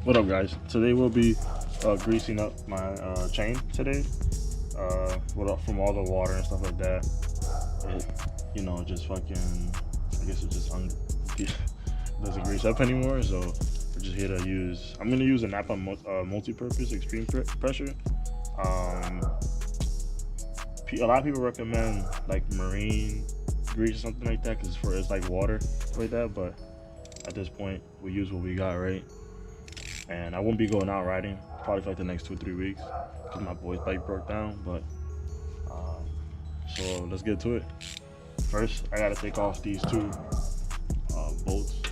What up, guys? Today we'll be greasing up my chain today from all the water and stuff like that. It, just fucking, I guess it just doesn't grease up anymore. So we're just here to I'm gonna use a Napa multi-purpose extreme pressure. A lot of people recommend like marine grease or something like that because it's like water like that. But at this point, we use what we got, right? And I won't be going out riding probably for like the next 2 or 3 weeks because my boy's bike broke down. But so let's get to it. First, I gotta take off these 2 bolts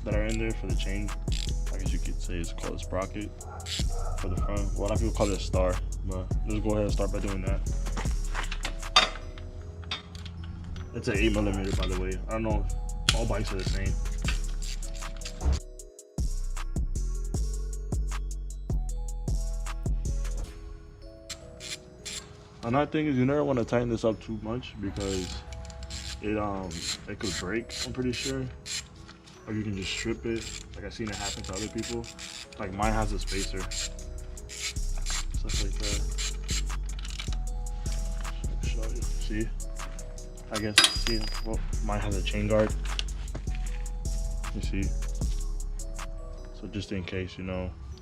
that are in there for the chain. I guess you could say it's called a sprocket for the front. Well, a lot of people call it a star, but let's go ahead and start by doing that. It's an 8mm, by the way. I don't know if all bikes are the same. Another thing is you never want to tighten this up too much because it could break, I'm pretty sure. Or you can just strip it. Like I've seen it happen to other people. Like mine has a spacer. Stuff like that. Show you. See? I guess, see, well, mine has a chain guard. You see? So just in case,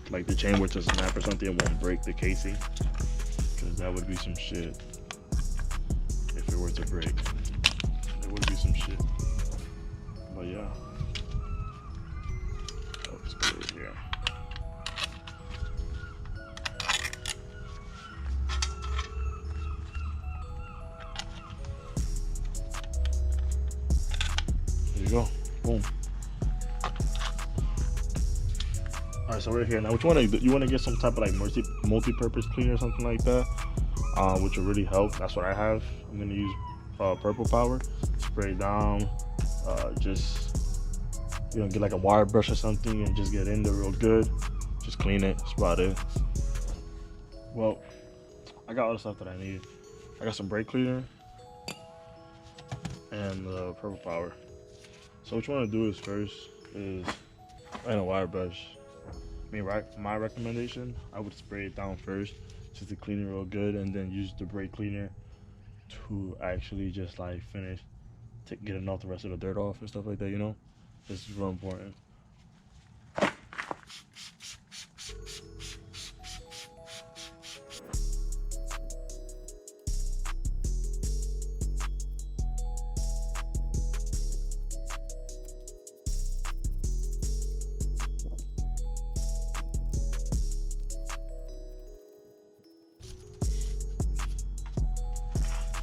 like the chain were to snap or something, it won't break the casing. Because that would be some shit. If it were to break, it would be some shit. But yeah. Oh, let's go over here. There you go. Boom. Alright, so we're here now. What you want to get some type of like multi-purpose cleaner or something like that, which will really help. That's what I have. I'm gonna use Purple Power. Spray it down. Just get like a wire brush or something and just get in there real good. Just clean it. That's about it. Well, I got all the stuff that I need. I got some brake cleaner and Purple Power. So what you want to do is first and a wire brush. My recommendation, I would spray it down first just to clean it real good, and then use the brake cleaner to actually just like finish getting all the rest of the dirt off and stuff like that. This is real important.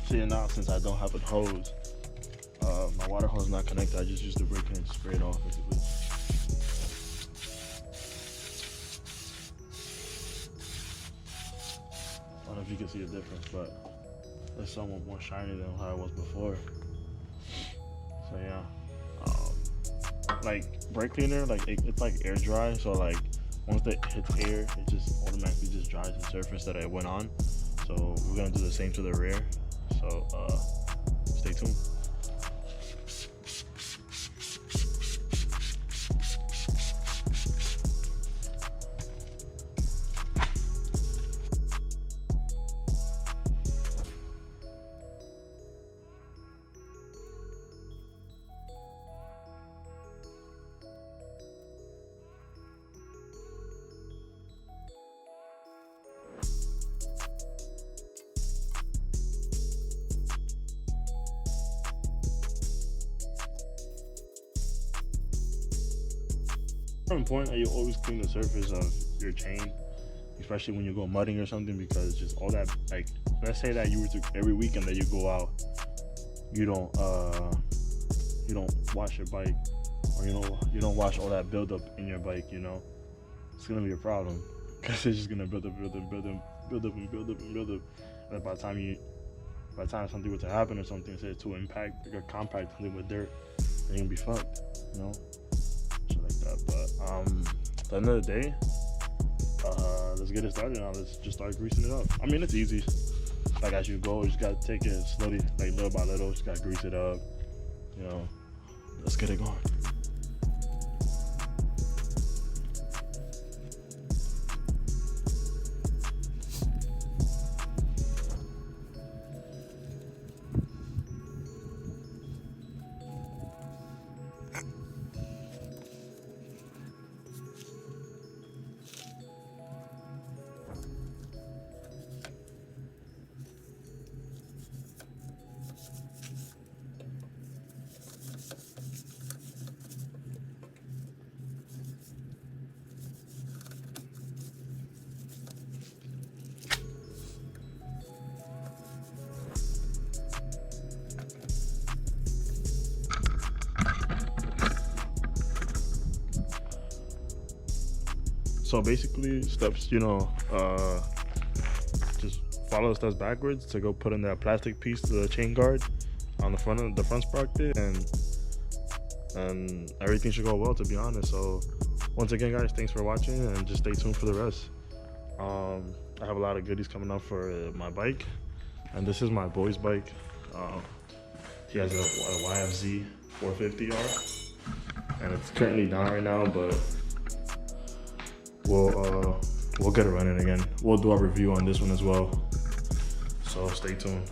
See, now since I don't have a hose, my water hose is not connected, I just use the brake cleaner to spray it off basically. I don't know if you can see the difference, but it's somewhat more shiny than how it was before. So yeah, like brake cleaner, like it's like air dry, so like once it hits air, it just automatically just dries the surface that it went on. So we're gonna do the same to the rear. So stay tuned. Important that you always clean the surface of your chain, especially when you go mudding or something, because just all that, like, let's say that you were to every weekend that you go out, you don't wash your bike, or you don't wash all that buildup in your bike. It's gonna be a problem because it's just gonna build up, and by the time something were to happen or something, say to impact, like a compact something with dirt, then you're gonna be fucked. Shit like that. But at the end of the day, let's get it started now. Let's just start greasing it up. I mean, it's easy. Like as you go, you just gotta take it slowly, like little by little. Just gotta grease it up. Let's get it going. So basically, steps, just follow the steps backwards to go put in that plastic piece to the chain guard on the front sprocket, and everything should go well, to be honest. So once again, guys, thanks for watching, and just stay tuned for the rest. I have a lot of goodies coming up for my bike, and this is my boy's bike. He has a YFZ 450R, and it's currently down right now, but we'll get it running again. We'll do our review on this one as well, so stay tuned.